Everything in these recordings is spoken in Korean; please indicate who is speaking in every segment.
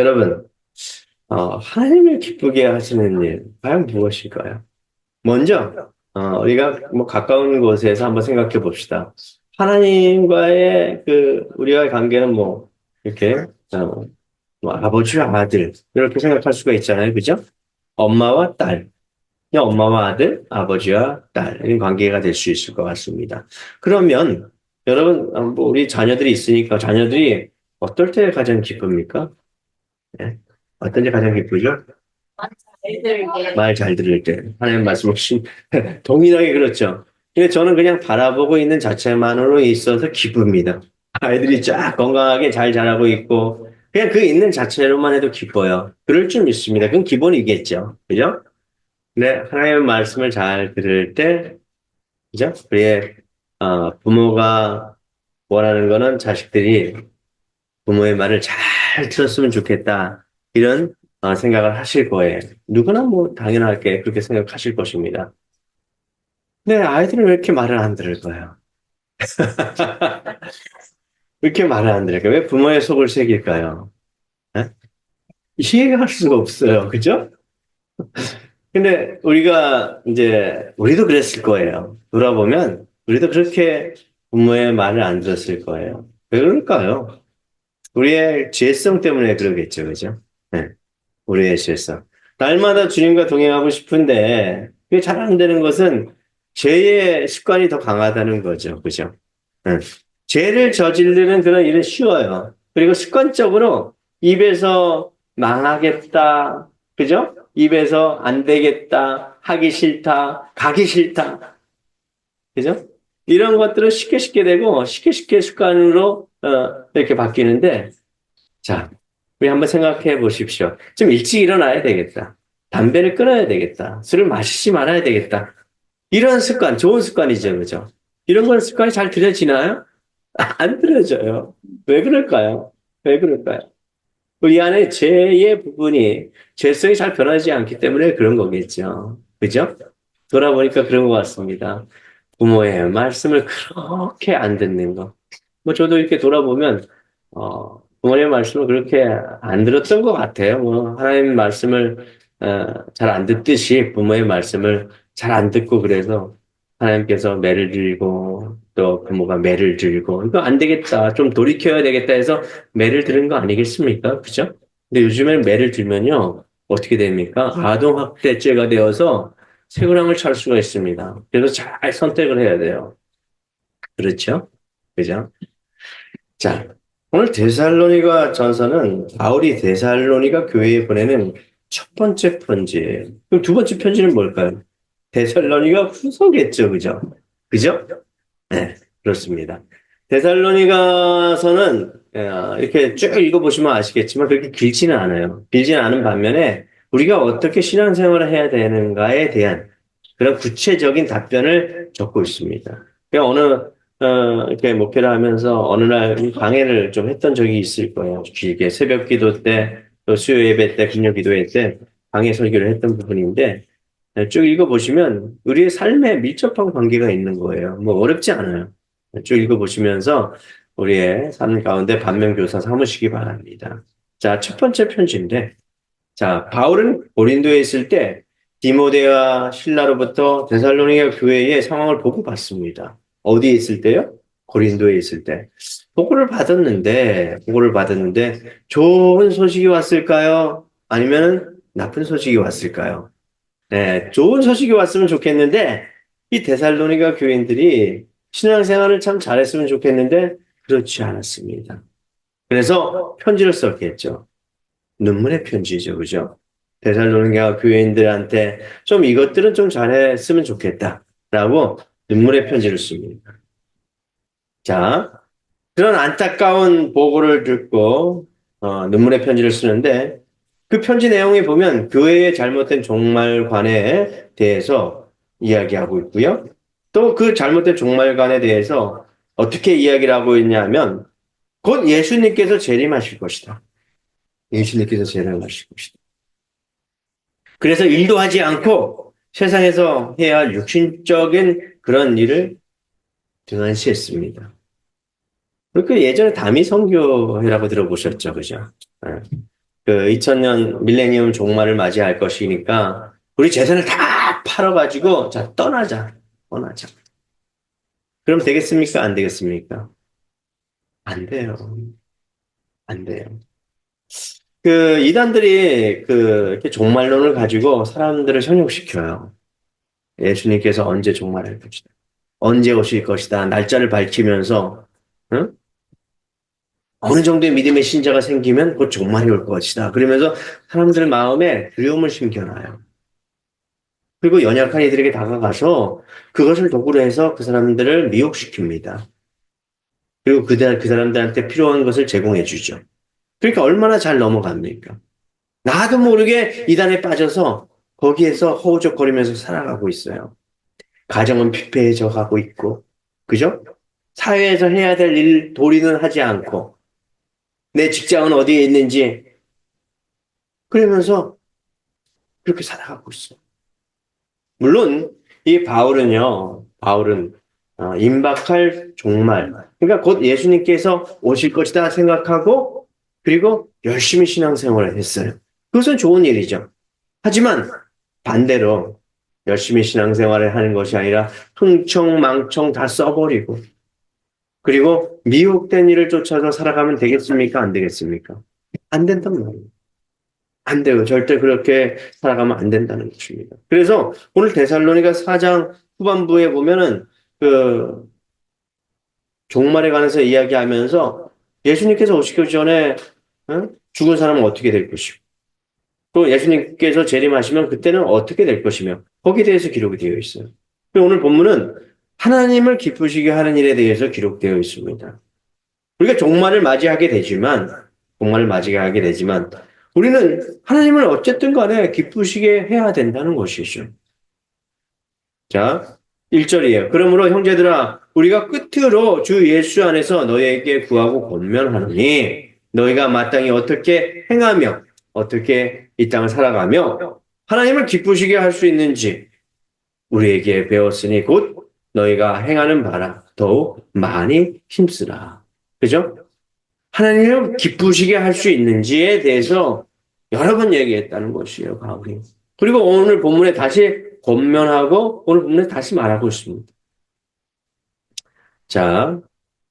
Speaker 1: 여러분, 하나님을 기쁘게 하시는 일, 과연 무엇일까요? 먼저, 우리가 뭐 가까운 곳에서 한번 생각해 봅시다. 하나님과의 우리와의 관계는 뭐, 이렇게, 뭐 아버지와 아들, 이렇게 생각할 수가 있잖아요. 그죠? 엄마와 딸, 그냥 엄마와 아들, 아버지와 딸, 이런 관계가 될 수 있을 것 같습니다. 그러면, 여러분, 뭐 우리 자녀들이 있으니까 자녀들이 어떨 때 가장 기쁩니까? 예? 어떤 게 가장 기쁘죠? 말 잘 들을 때. 하나님 말씀 없이 동일하게 그렇죠. 근데 저는 그냥 바라보고 있는 자체만으로 있어서 기쁩니다. 아이들이 쫙 건강하게 잘 자라고 있고, 그냥 그 있는 자체로만 해도 기뻐요. 그럴 줄 믿습니다. 그건 기본이겠죠. 그죠? 근데 하나님의 말씀을 잘 들을 때, 그죠? 우리의, 부모가 원하는 거는 자식들이 부모의 말을 잘 들었으면 좋겠다. 이런 생각을 하실 거예요. 누구나 뭐 당연하게 그렇게 생각하실 것입니다. 근데 아이들은 왜 이렇게 말을 안 들을까요? 왜 이렇게 말을 안 들을까요? 왜 부모의 속을 새길까요? 에? 이해가 할 수가 없어요. 그죠? 근데 우리도 그랬을 거예요. 돌아보면 우리도 그렇게 부모의 말을 안 들었을 거예요. 왜 그럴까요? 우리의 죄성 때문에 그러겠죠. 그죠? 네. 우리의 실상. 날마다 주님과 동행하고 싶은데 그게 잘 안 되는 것은 죄의 습관이 더 강하다는 거죠. 그죠? 응. 죄를 저지르는 그런 일은 쉬워요. 그리고 습관적으로 입에서 망하겠다. 그죠? 입에서 안 되겠다. 하기 싫다. 가기 싫다. 그죠? 이런 것들은 쉽게 쉽게 되고 쉽게 쉽게 습관으로 이렇게 바뀌는데 자, 우리 한번 생각해 보십시오. 좀 일찍 일어나야 되겠다. 담배를 끊어야 되겠다. 술을 마시지 말아야 되겠다. 이런 습관, 좋은 습관이죠, 그죠? 이런 건 습관이 잘 들여지나요? 안 들여져요. 왜 그럴까요? 왜 그럴까요? 우리 안에 죄의 부분이, 죄성이 잘 변하지 않기 때문에 그런 거겠죠. 그죠? 돌아보니까 그런 것 같습니다. 부모의 말씀을 그렇게 안 듣는 거. 뭐 저도 이렇게 돌아보면 부모님 말씀을 그렇게 안 들었던 것 같아요. 뭐 하나님 말씀을 잘 안 듣듯이 부모의 말씀을 잘 안 듣고 그래서 하나님께서 매를 들고 또 부모가 매를 들고 이거 안 되겠다. 좀 돌이켜야 되겠다 해서 매를 들은 거 아니겠습니까? 그죠? 근데 요즘에는 매를 들면요. 어떻게 됩니까? 아동학대죄가 되어서 쇠고랑을 찰 수가 있습니다. 그래서 잘 선택을 해야 돼요. 그렇죠? 그죠? 자, 오늘 데살로니가 전서는 바울이 데살로니가 교회에 보내는 첫 번째 편지예요. 그럼 두 번째 편지는 뭘까요? 데살로니가 후서겠죠, 그죠? 그죠? 네, 그렇습니다. 데살로니가서는 이렇게 쭉 읽어보시면 아시겠지만 그렇게 길지는 않아요. 길지는 않은 반면에 우리가 어떻게 신앙생활을 해야 되는가에 대한 그런 구체적인 답변을 적고 있습니다. 그러니까 이렇게 목회를 하면서 어느 날 강해를 좀 했던 적이 있을 거예요. 길게 새벽 기도 때, 또 수요 예배 때, 금요 기도회 때 강해 설교를 했던 부분인데 쭉 읽어보시면 우리의 삶에 밀접한 관계가 있는 거예요. 뭐 어렵지 않아요. 쭉 읽어보시면서 우리의 삶 가운데 반면교사 삼으시기 바랍니다. 자, 첫 번째 편지인데, 자, 바울은 고린도에 있을 때 디모데와 신라로부터 데살로니가 교회의 상황을 보고받습니다. 어디에 있을 때요? 고린도에 있을 때. 보고를 받았는데 좋은 소식이 왔을까요? 아니면 나쁜 소식이 왔을까요? 네, 좋은 소식이 왔으면 좋겠는데, 이 데살로니가 교인들이 신앙생활을 참 잘했으면 좋겠는데, 그렇지 않았습니다. 그래서 편지를 썼겠죠. 눈물의 편지죠, 그죠? 데살로니가 교인들한테 좀 이것들은 좀 잘했으면 좋겠다. 라고 눈물의 편지를 씁니다. 자, 그런 안타까운 보고를 듣고, 눈물의 편지를 쓰는데, 그 편지 내용에 보면 교회의 잘못된 종말관에 대해서 이야기하고 있고요. 또 그 잘못된 종말관에 대해서 어떻게 이야기를 하고 있냐면 곧 예수님께서 재림하실 것이다. 예수님께서 재림하실 것이다. 그래서 일도 하지 않고 세상에서 해야 할 육신적인 그런 일을 등한시했습니다. 그 예전에 다미 선교회라고 들어보셨죠, 그죠? 예. 그 2000년 밀레니엄 종말을 맞이할 것이니까 우리 재산을 다 팔아가지고 자 떠나자. 그럼 되겠습니까? 안 되겠습니까? 안 돼요. 안 돼요. 그 이단들이 그 이렇게 종말론을 가지고 사람들을 현혹시켜요. 예수님께서 언제 종말할 것이다. 언제 오실 것이다. 날짜를 밝히면서 응? 어느 정도의 믿음의 신자가 생기면 곧 종말이 올 것이다. 그러면서 사람들 마음에 두려움을 심겨놔요. 그리고 연약한 이들에게 다가가서 그것을 도구로 해서 그 사람들을 미혹시킵니다. 그리고 그 사람들한테 필요한 것을 제공해 주죠. 그러니까 얼마나 잘 넘어갑니까? 나도 모르게 이단에 빠져서 거기에서 허우적거리면서 살아가고 있어요. 가정은 피폐해져 가고 있고, 그죠? 사회에서 해야 될 일 도리는 하지 않고, 내 직장은 어디에 있는지, 그러면서 그렇게 살아가고 있어요. 물론, 이 바울은 임박할 종말, 그러니까 곧 예수님께서 오실 것이다 생각하고, 그리고 열심히 신앙생활을 했어요. 그것은 좋은 일이죠. 하지만 반대로 열심히 신앙생활을 하는 것이 아니라 흥청망청 다 써버리고 그리고 미혹된 일을 쫓아서 살아가면 되겠습니까? 안 되겠습니까? 안 된단 말이에요. 안 돼요. 절대 그렇게 살아가면 안 된다는 것입니다. 그래서 오늘 데살로니가 4장 후반부에 보면은 그 종말에 관해서 이야기하면서 예수님께서 오시기 전에 죽은 사람은 어떻게 될 것이고 또 예수님께서 재림하시면 그때는 어떻게 될 것이며 거기에 대해서 기록이 되어 있어요. 오늘 본문은 하나님을 기쁘시게 하는 일에 대해서 기록되어 있습니다. 우리가 종말을 맞이하게 되지만 우리는 하나님을 어쨌든 간에 기쁘시게 해야 된다는 것이죠. 자, 1절이에요. 그러므로 형제들아 우리가 끝으로 주 예수 안에서 너희에게 구하고 권면하노니 너희가 마땅히 어떻게 행하며 어떻게 이 땅을 살아가며 하나님을 기쁘시게 할 수 있는지 우리에게 배웠으니 곧 너희가 행하는 바라 더욱 많이 힘쓰라. 그죠? 하나님을 기쁘시게 할 수 있는지에 대해서 여러 번 얘기했다는 것이에요, 바울이. 그리고 오늘 본문에 다시 권면하고 오늘 본문에 다시 말하고 있습니다. 자,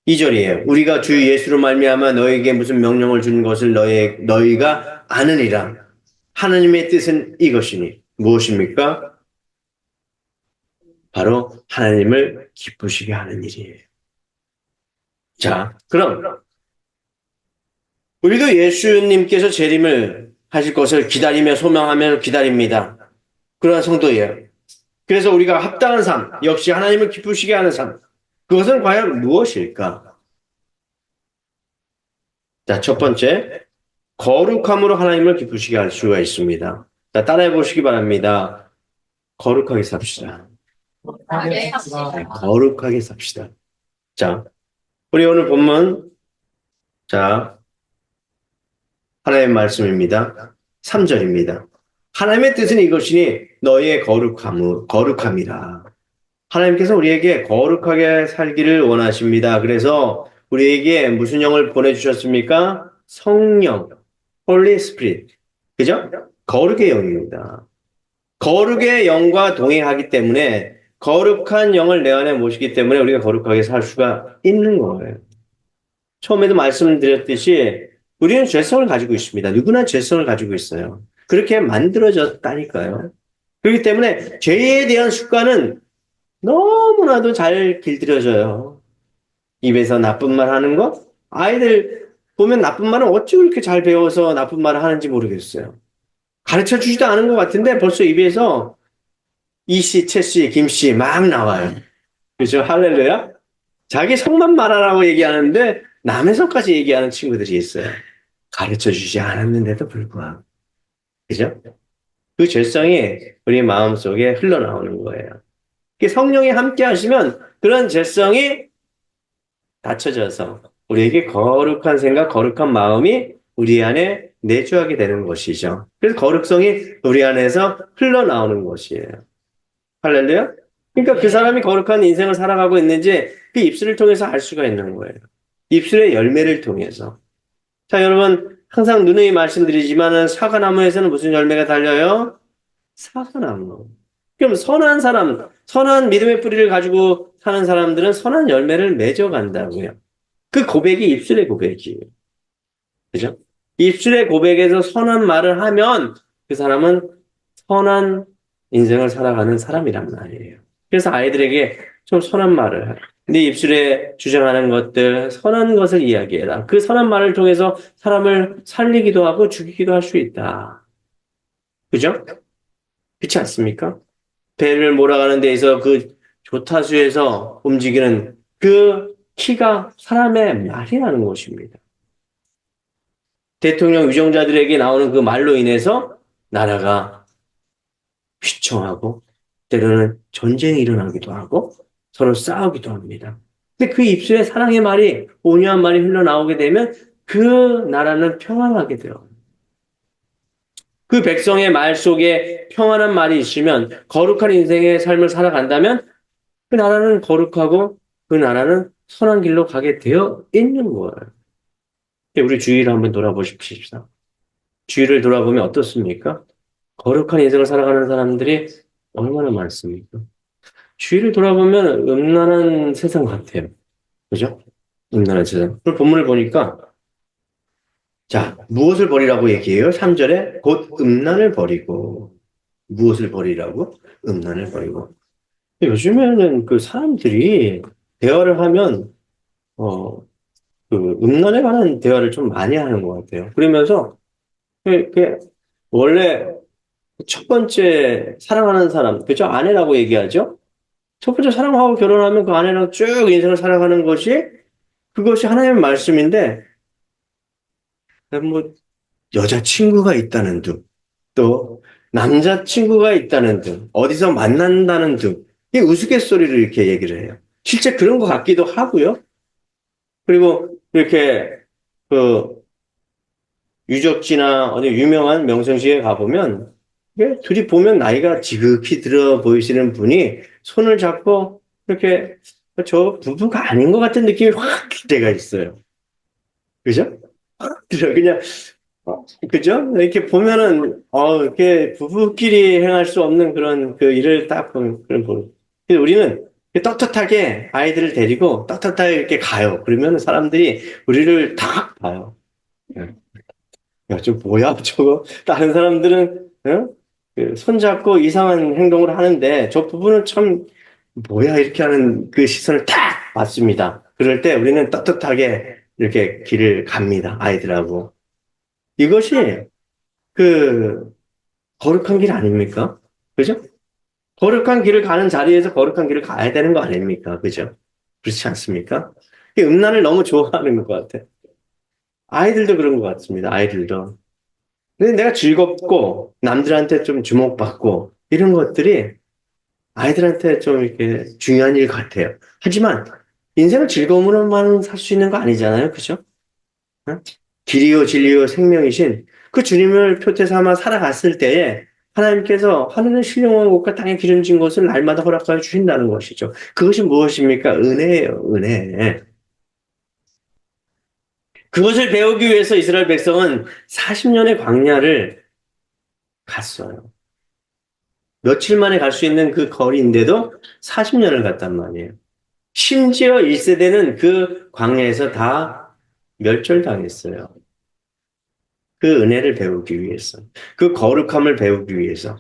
Speaker 1: 2절이에요. 우리가 주 예수로 말미암아 너에게 무슨 명령을 준 것을 너희가 아느니라. 하나님의 뜻은 이것이니 무엇입니까? 바로 하나님을 기쁘시게 하는 일이에요. 자, 그럼 우리도 예수님께서 재림을 하실 것을 기다리며 소망하며 기다립니다. 그러한 성도예요. 그래서 우리가 합당한 삶, 역시 하나님을 기쁘시게 하는 삶, 그것은 과연 무엇일까? 자, 첫 번째, 거룩함으로 하나님을 기쁘시게 할 수가 있습니다. 자, 따라해 보시기 바랍니다. 거룩하게 삽시다. 네, 거룩하게 삽시다. 자, 우리 오늘 본문, 자, 하나님의 말씀입니다. 3절입니다. 하나님의 뜻은 이것이니 너희의 거룩함이라. 하나님께서 우리에게 거룩하게 살기를 원하십니다. 그래서 우리에게 무슨 영을 보내주셨습니까? 성령, Holy Spirit. 그죠? 거룩의 영입니다. 거룩의 영과 동행하기 때문에 거룩한 영을 내 안에 모시기 때문에 우리가 거룩하게 살 수가 있는 거예요. 처음에도 말씀드렸듯이 우리는 죄성을 가지고 있습니다. 누구나 죄성을 가지고 있어요. 그렇게 만들어졌다니까요. 그렇기 때문에 죄에 대한 습관은 너무나도 잘 길들여져요. 입에서 나쁜 말 하는 거? 아이들 보면 나쁜 말은 어찌 그렇게 잘 배워서 나쁜 말을 하는지 모르겠어요. 가르쳐 주지도 않은 것 같은데 벌써 입에서 이씨, 채씨, 김씨 막 나와요. 그죠? 할렐루야? 자기 성만 말하라고 얘기하는데 남의 성까지 얘기하는 친구들이 있어요. 가르쳐 주지 않았는데도 불구하고. 그죠? 그 죄성이 우리 마음속에 흘러나오는 거예요. 성령이 함께 하시면 그런 죄성이 닫혀져서 우리에게 거룩한 생각, 거룩한 마음이 우리 안에 내주하게 되는 것이죠. 그래서 거룩성이 우리 안에서 흘러나오는 것이에요. 할렐루야? 그러니까 그 사람이 거룩한 인생을 살아가고 있는지 그 입술을 통해서 알 수가 있는 거예요. 입술의 열매를 통해서. 자, 여러분, 항상 누누이 말씀드리지만은 사과나무에서는 무슨 열매가 달려요? 사과나무. 그럼 선한 사람, 선한 믿음의 뿌리를 가지고 사는 사람들은 선한 열매를 맺어간다고요. 그 고백이 입술의 고백이에요. 그죠? 입술의 고백에서 선한 말을 하면 그 사람은 선한 인생을 살아가는 사람이란 말이에요. 그래서 아이들에게 좀 선한 말을 해. 네 입술에 주장하는 것들, 선한 것을 이야기해라. 그 선한 말을 통해서 사람을 살리기도 하고 죽이기도 할 수 있다. 그죠? 그렇지 않습니까? 배를 몰아가는 데에서 그 조타수에서 움직이는 그 키가 사람의 말이라는 것입니다. 대통령 위정자들에게 나오는 그 말로 인해서 나라가 휘청하고 때로는 전쟁이 일어나기도 하고 서로 싸우기도 합니다. 근데 그 입술에 사랑의 말이 온유한 말이 흘러나오게 되면 그 나라는 평안하게 돼요. 그 백성의 말 속에 평안한 말이 있으면 거룩한 인생의 삶을 살아간다면 그 나라는 거룩하고 그 나라는 선한 길로 가게 되어 있는 거예요. 우리 주위를 한번 돌아보십시오. 주위를 돌아보면 어떻습니까? 거룩한 인생을 살아가는 사람들이 얼마나 많습니까? 주위를 돌아보면 음란한 세상 같아요. 그죠? 음란한 세상. 그 본문을 보니까, 자, 무엇을 버리라고 얘기해요? 3절에 곧 음란을 버리고, 무엇을 버리라고? 음란을 버리고. 요즘에는 그 사람들이 대화를 하면, 어, 그 음란에 관한 대화를 좀 많이 하는 것 같아요. 그러면서, 원래 첫 번째 사랑하는 사람, 그죠? 아내라고 얘기하죠? 첫 번째 사랑하고 결혼하면 그 아내랑 쭉 인생을 살아가는 것이 그것이 하나님의 말씀인데 뭐 여자친구가 있다는 둥, 또 남자친구가 있다는 둥, 어디서 만난다는 둥, 이 우스갯소리를 이렇게 얘기를 해요. 실제 그런 것 같기도 하고요. 그리고 이렇게 그 유적지나 어디 유명한 명성시에 가보면 이게 둘이 보면 나이가 지극히 들어 보이시는 분이 손을 잡고 이렇게 저 부부가 아닌 것 같은 느낌이 확 들 때가 있어요. 그죠? 그냥 그죠? 이렇게 보면은 이렇게 부부끼리 행할 수 없는 그런 그 일을 딱 보면 그런 보는. 근데 우리는 떳떳하게 아이들을 데리고 떳떳하게 이렇게 가요. 그러면 사람들이 우리를 딱 봐요. 야, 저 뭐야, 저거. 다른 사람들은, 그 손잡고 이상한 행동을 하는데, 저 부부는 참, 뭐야, 이렇게 하는 그 시선을 딱 받습니다. 그럴 때 우리는 떳떳하게 이렇게 길을 갑니다. 아이들하고. 이것이 그, 거룩한 길 아닙니까? 그죠? 거룩한 길을 가는 자리에서 거룩한 길을 가야 되는 거 아닙니까? 그죠? 그렇지 않습니까? 이 음란을 너무 좋아하는 것 같아. 아이들도 그런 것 같습니다. 아이들도. 근데 내가 즐겁고 남들한테 좀 주목받고 이런 것들이 아이들한테 좀 이렇게 중요한 일 같아요. 하지만 인생을 즐거움으로만 살 수 있는 거 아니잖아요. 그죠? 어? 길이요 진리요 생명이신 그 주님을 표태 삼아 살아갔을 때에 하나님께서 하늘은 신령한 곳과 땅에 기름진 곳을 날마다 허락하여 주신다는 것이죠. 그것이 무엇입니까? 은혜예요. 은혜. 그것을 배우기 위해서 이스라엘 백성은 40년의 광야를 갔어요. 며칠 만에 갈 수 있는 그 거리인데도 40년을 갔단 말이에요. 심지어 1세대는 그 광야에서 다 멸절당했어요. 그 은혜를 배우기 위해서. 그 거룩함을 배우기 위해서.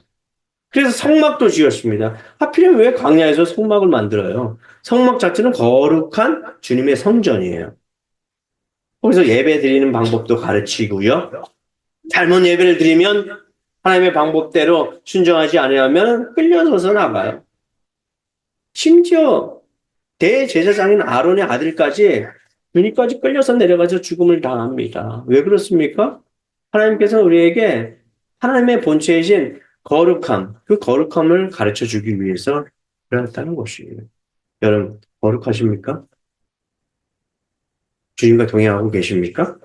Speaker 1: 그래서 성막도 지었습니다. 하필이면 왜 광야에서 성막을 만들어요? 성막 자체는 거룩한 주님의 성전이에요. 거기서 예배 드리는 방법도 가르치고요. 잘못 예배를 드리면 하나님의 방법대로 순종하지 않으면 끌려서서 나가요. 심지어 대제사장인 아론의 아들까지 유니까지 끌려서 내려가서 죽음을 당합니다. 왜 그렇습니까? 하나님께서 우리에게 하나님의 본체이신 거룩함, 그 거룩함을 가르쳐 주기 위해서 그렇다는 것이에요. 여러분, 거룩하십니까? 주님과 동행하고 계십니까?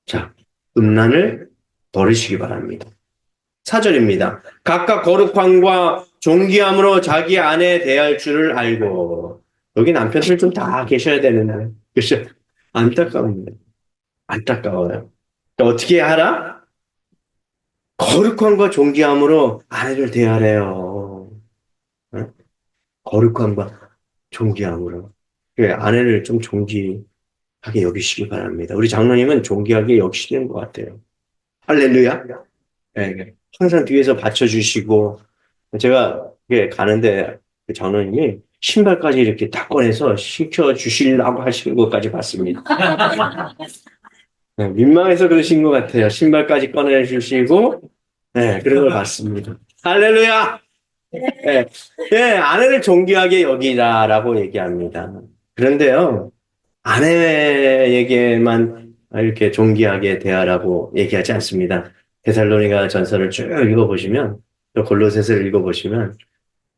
Speaker 1: 자, 음란을 버리시기 바랍니다. 4절입니다. 각각 거룩함과 존귀함으로 자기 아내 대할 줄을 알고 여기 남편들 좀 다 계셔야 되는데 그죠? 안타까운데 안타까워요. 그러니까 어떻게 하라? 거룩함과 존귀함으로 아내를 대하래요. 응? 거룩함과 존귀함으로. 그 아내를 좀 존귀하게 여기시기 바랍니다. 우리 장로님은 존귀하게 여기시는 것 같아요. 할렐루야. 네, 네. 항상 뒤에서 받쳐주시고, 제가 이게 가는데 그 장로님이 신발까지 이렇게 딱 꺼내서 신겨 주시려고 하시는 것까지 봤습니다. 네, 민망해서 그러신 것 같아요. 신발까지 꺼내주시고, 네, 그런 걸 봤습니다. 할렐루야! 네, 네, 아내를 존귀하게 여기라라고 얘기합니다. 그런데요, 아내에게만 이렇게 존귀하게 대하라고 얘기하지 않습니다. 데살로니가 전서를 쭉 읽어보시면, 또 골로새서를 읽어보시면,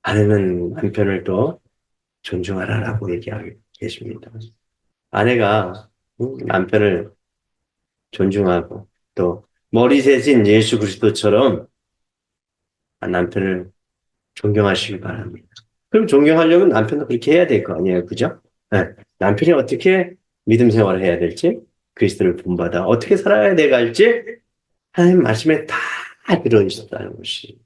Speaker 1: 아내는 남편을 또 존중하라라고 얘기하고 계십니다. 아내가 남편을 존중하고, 또 머리 세신 예수 그리스도처럼 남편을 존경하시기 바랍니다. 그럼 존경하려면 남편도 그렇게 해야 될 거 아니에요, 그죠? 네. 남편이 어떻게 믿음 생활을 해야 될지, 그리스도를 본받아 어떻게 살아야 돼갈지 하나님 말씀에 다 들어있었다는 것이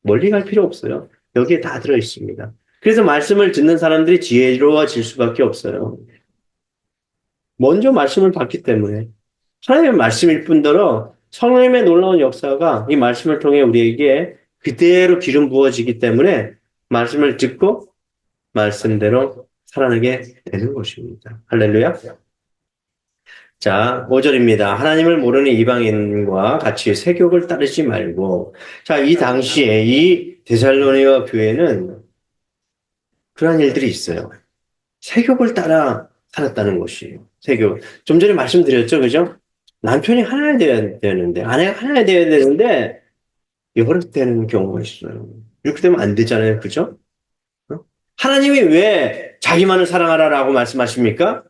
Speaker 1: 멀리 갈 필요 없어요. 여기에 다 들어있습니다. 그래서 말씀을 듣는 사람들이 지혜로워질 수밖에 없어요. 먼저 말씀을 받기 때문에 하나님의 말씀일 뿐더러 성령님의 놀라운 역사가 이 말씀을 통해 우리에게 그대로 기름 부어지기 때문에 말씀을 듣고 말씀대로 살아내게 되는 것입니다. 할렐루야. 자, 5절입니다. 하나님을 모르는 이방인과 같이 세욕을 따르지 말고. 자, 이 당시에 이 데살로니가 교회는 그러한 일들이 있어요. 세욕을 따라 살았다는 것이에요. 세욕. 좀 전에 말씀드렸죠, 그죠? 남편이 하나야 돼야 되는데, 아내가 하나야 돼야 되는데, 여러 되는 경우가 있어요. 이렇게 되면 안 되잖아요, 그죠? 어? 하나님이 왜 자기만을 사랑하라라고 말씀하십니까?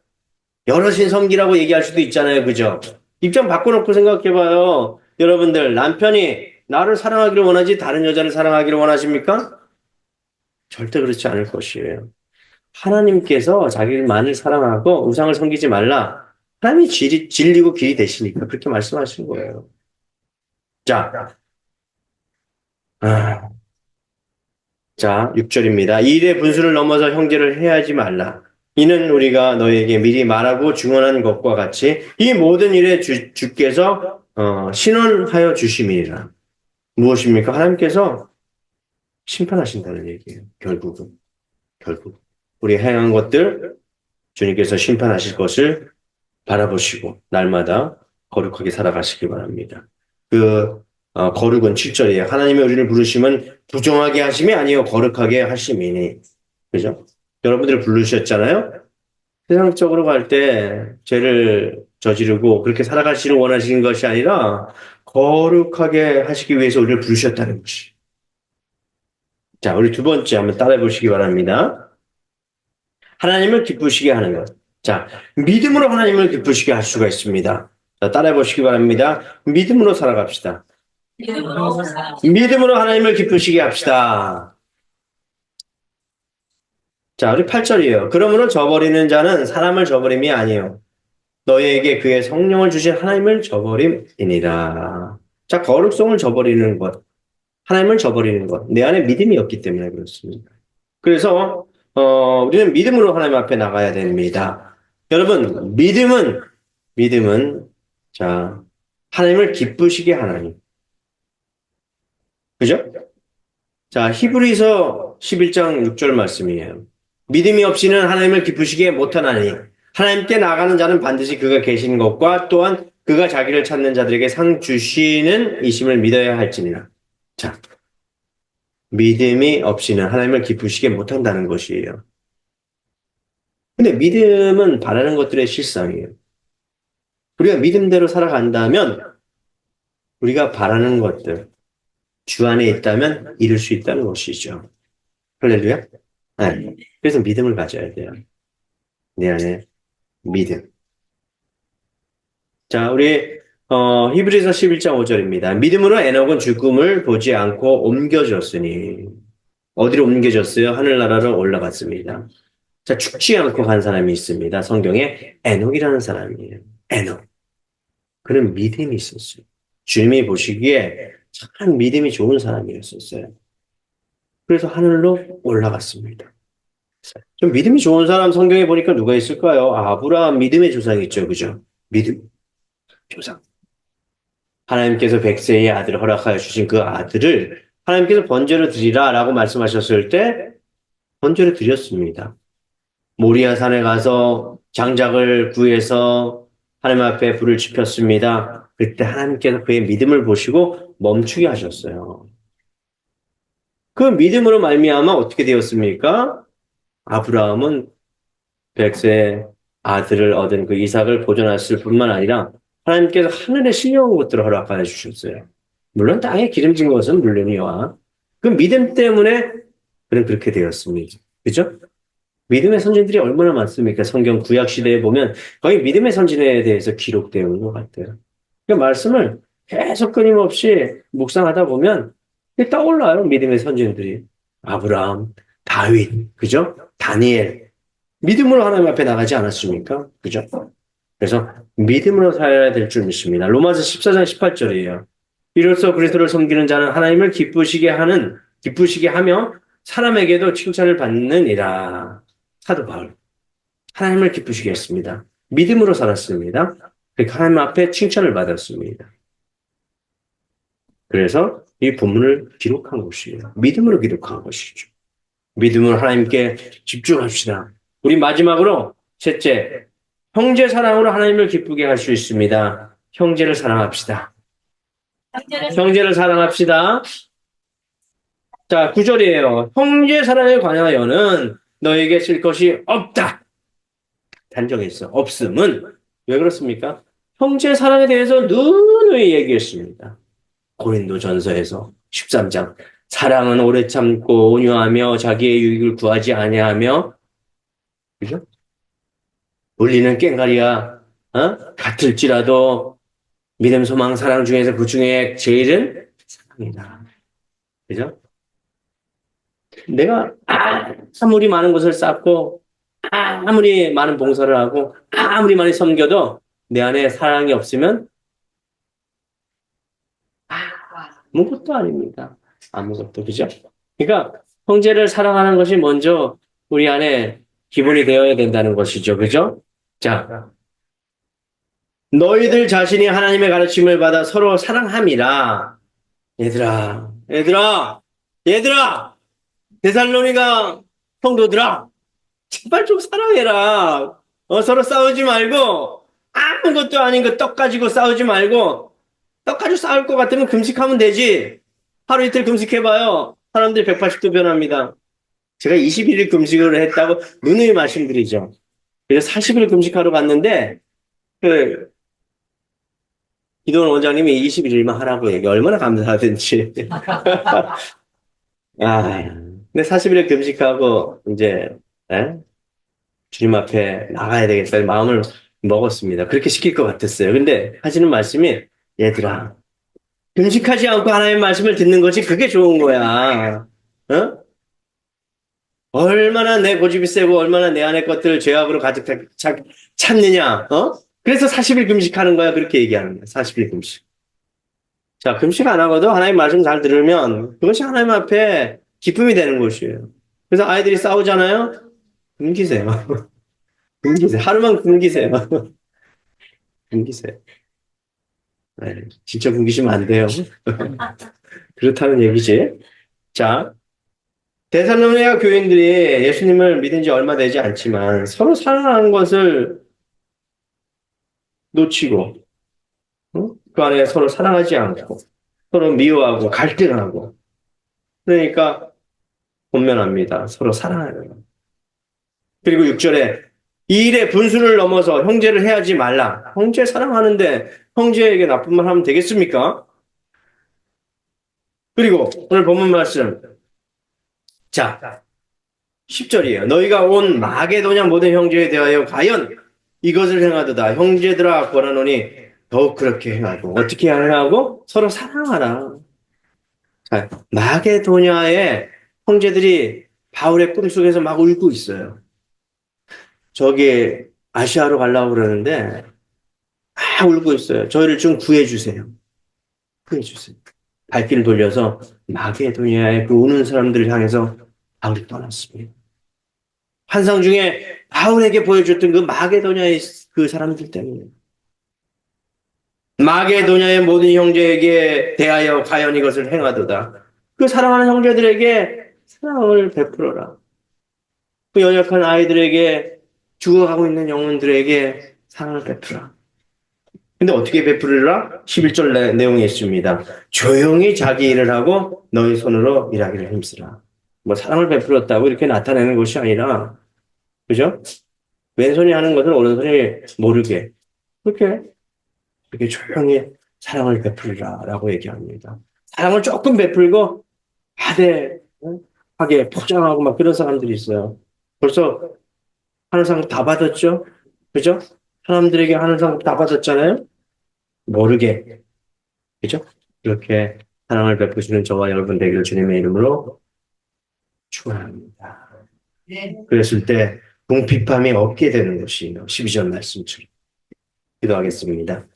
Speaker 1: 여럿인 섬기라고 얘기할 수도 있잖아요. 그죠? 입장 바꿔놓고 생각해봐요. 여러분들, 남편이 나를 사랑하기를 원하지 다른 여자를 사랑하기를 원하십니까? 절대 그렇지 않을 것이에요. 하나님께서 자기만을 사랑하고 우상을 섬기지 말라. 하나님이 진리고 길이 되시니까 그렇게 말씀하시는 거예요. 자, 아, 자, 6절입니다. 이 일의 분수를 넘어서 형제를 해하지 말라. 이는 우리가 너에게 미리 말하고 증언한 것과 같이 이 모든 일에 주께서 신원하여 주심이니라. 무엇입니까? 하나님께서 심판하신다는 얘기예요. 결국 우리 행한 것들 주님께서 심판하실 것을 바라보시고 날마다 거룩하게 살아가시기 바랍니다. 거룩은 7절이에요. 하나님의 우리를 부르심은 부정하게 하심이 아니요 거룩하게 하심이니. 그죠? 여러분들을 부르셨잖아요. 세상적으로 갈 때 죄를 저지르고 그렇게 살아가시를 원하시는 것이 아니라 거룩하게 하시기 위해서 우리를 부르셨다는 것이. 자, 우리 두 번째 한번 따라해 보시기 바랍니다. 하나님을 기쁘시게 하는 것. 자, 믿음으로 하나님을 기쁘시게 할 수가 있습니다. 자, 따라해 보시기 바랍니다. 믿음으로 살아갑시다. 믿음으로 하나님을 기쁘시게 합시다. 자, 우리 8절이에요. 그러므로 저버리는 자는 사람을 저버림이 아니요 너희에게 그의 성령을 주신 하나님을 저버림이니라. 자, 거룩성을 저버리는 것, 하나님을 저버리는 것, 내 안에 믿음이 없기 때문에 그렇습니다. 그래서 우리는 믿음으로 하나님 앞에 나가야 됩니다. 여러분, 믿음은 자, 하나님을 기쁘시게 하나님. 그죠? 자, 히브리서 11장 6절 말씀이에요. 믿음이 없이는 하나님을 기쁘시게 못하나니 하나님께 나가는 자는 반드시 그가 계신 것과 또한 그가 자기를 찾는 자들에게 상 주시는 이심을 믿어야 할지니라. 자, 믿음이 없이는 하나님을 기쁘시게 못한다는 것이에요. 근데 믿음은 바라는 것들의 실상이에요. 우리가 믿음대로 살아간다면 우리가 바라는 것들 주 안에 있다면 이룰 수 있다는 것이죠. 할렐루야. 네. 그래서 믿음을 가져야 돼요. 내 안에 믿음. 자, 우리 히브리서 11장 5절입니다. 믿음으로 에녹은 죽음을 보지 않고 옮겨졌으니 어디로 옮겨졌어요? 하늘나라로 올라갔습니다. 자, 죽지 않고 간 사람이 있습니다. 성경에 에녹이라는 사람이에요. 에녹. 그는 믿음이 있었어요. 주님이 보시기에 참 믿음이 좋은 사람이었었어요. 그래서 하늘로 올라갔습니다. 좀 믿음이 좋은 사람 성경에 보니까 누가 있을까요? 아브라함 믿음의 조상이 있죠. 그죠? 믿음 조상. 하나님께서 백세의 아들을 허락하여 주신 그 아들을 하나님께서 번제로 드리라 라고 말씀하셨을 때 번제로 드렸습니다. 모리아 산에 가서 장작을 구해서 하나님 앞에 불을 지폈습니다. 그때 하나님께서 그의 믿음을 보시고 멈추게 하셨어요. 그 믿음으로 말미암아 어떻게 되었습니까? 아브라함은 백세의 아들을 얻은 그 이삭을 보존했을 뿐만 아니라 하나님께서 하늘에 신령한 것들을 허락하여 주셨어요. 물론 땅에 기름진 것은 물론이와 그 믿음 때문에 그는 그렇게 되었습니다. 그죠? 믿음의 선진들이 얼마나 많습니까? 성경 구약 시대에 보면 거의 믿음의 선진에 대해서 기록되어 있는 것 같아요. 그 말씀을 계속 끊임없이 묵상하다 보면 떠올라요. 믿음의 선진들이. 아브라함, 다윗, 그죠? 다니엘. 믿음으로 하나님 앞에 나가지 않았습니까? 그죠? 그래서 믿음으로 살아야 될 줄 믿습니다. 로마서 14장 18절이에요. 이로써 그리스도를 섬기는 자는 하나님을 기쁘시게 하며 사람에게도 칭찬을 받느니라. 사도 바울. 하나님을 기쁘시게 했습니다. 믿음으로 살았습니다. 그러니까 하나님 앞에 칭찬을 받았습니다. 그래서 이 본문을 기록한 것이에요. 믿음으로 기록한 것이죠. 믿음으로 하나님께 집중합시다. 우리 마지막으로 셋째, 형제 사랑으로 하나님을 기쁘게 할 수 있습니다. 형제를 사랑합시다. 형제를 사랑합시다. 자, 9절이에요. 형제 사랑에 관하여는 너에게 쓸 것이 없다. 단정했어. 없음은 왜 그렇습니까? 형제 사랑에 대해서 누누이 얘기했습니다. 고린도 전서에서 13장. 사랑은 오래 참고 온유하며 자기의 유익을 구하지 아니하며, 그죠? 울리는 꽹과리와 같을지라도 믿음, 소망, 사랑 중에서 그 중에 제일은 사랑이다. 그죠? 내가 아무리 많은 것을 쌓고 아무리 많은 봉사를 하고 아무리 많이 섬겨도 내 안에 사랑이 없으면 아무것도 아닙니다. 아무것도, 그죠? 그러니까 형제를 사랑하는 것이 먼저 우리 안에 기본이 되어야 된다는 것이죠. 그죠? 자, 너희들 자신이 하나님의 가르침을 받아 서로 사랑함이라. 얘들아, 데살로니가 성도들아, 제발 좀 사랑해라. 서로 싸우지 말고, 아무것도 아닌 거 떡 가지고 싸우지 말고, 떡 가지고 싸울 것 같으면 금식하면 되지. 하루 이틀 금식해봐요. 사람들이 180도 변합니다. 제가 21일 금식을 했다고 누누이 말씀드리죠. 그래서 40일 금식하러 갔는데, 기도원 원장님이 21일만 하라고 얘기, 얼마나 감사하든지. 근데 40일 금식하고, 이제, 에? 주님 앞에 나가야 되겠다는 마음을 먹었습니다. 그렇게 시킬 것 같았어요. 근데 하시는 말씀이, 얘들아, 금식하지 않고 하나님의 말씀을 듣는 것이 그게 좋은 거야. 어? 얼마나 내 고집이 세고 얼마나 내 안의 것들을 죄악으로 가득 찾느냐. 그래서 40일 금식하는 거야. 그렇게 얘기하는 거야. 40일 금식. 자, 금식 안 하고도 하나님 말씀 잘 들으면 그것이 하나님 앞에 기쁨이 되는 것이에요. 그래서 아이들이 싸우잖아요. 굶기세요. 굶기세요. 하루만 굶기세요. 굶기세요. 네, 진짜 굶기시면 안 돼요. 그렇다는 얘기지. 자, 데살로니가 교인들이 예수님을 믿은 지 얼마 되지 않지만 서로 사랑하는 것을 놓치고 그 안에 서로 사랑하지 않고 서로 미워하고 갈등하고 그러니까 본면합니다. 서로 사랑하는 것. 그리고 6절에 이 일의 분수를 넘어서 형제를 해하지 말라. 형제 사랑하는데 형제에게 나쁜 말 하면 되겠습니까? 그리고 오늘 본문 말씀 자 10절이에요. 너희가 온 마게도냐 모든 형제에 대하여 과연 이것을 행하도다. 형제들아 권하노니 더욱 그렇게 행하고 어떻게 행하고 서로 사랑하라. 자, 마게도냐의 형제들이 바울의 꿈속에서 막 울고 있어요. 저기 아시아로 가려고 그러는데 막 울고 있어요. 저희를 좀 구해주세요. 구해주세요. 발길을 돌려서 마게도니아의 그 우는 사람들을 향해서 바울이 떠났습니다. 환상 중에 바울에게 보여줬던 그 마게도냐의 그 사람들 때문에 마게도냐의 모든 형제에게 대하여 과연 이것을 행하도다. 그 사랑하는 형제들에게 사랑을 베풀어라. 그 연약한 아이들에게 죽어가고 있는 영혼들에게 사랑을 베풀어라. 근데 어떻게 베풀으라? 11절 내용이 있습니다. 조용히 자기 일을 하고 너희 손으로 일하기를 힘쓰라. 뭐 사랑을 베풀었다고 이렇게 나타내는 것이 아니라, 그죠? 왼손이 하는 것을 오른손이 모르게 그렇게 조용히 사랑을 베풀라라고 얘기합니다. 사랑을 조금 베풀고 하게 포장하고 막 그런 사람들이 있어요. 벌써 하늘상 다 받았죠? 그죠? 사람들에게 하늘상 다 받았잖아요? 모르게. 그죠? 이렇게 사랑을 베푸시는 저와 여러분 되기를 주님의 이름으로 축원합니다. 그랬을 때 궁핍함이 없게 되는 것이에요. 12절 말씀처럼. 기도하겠습니다.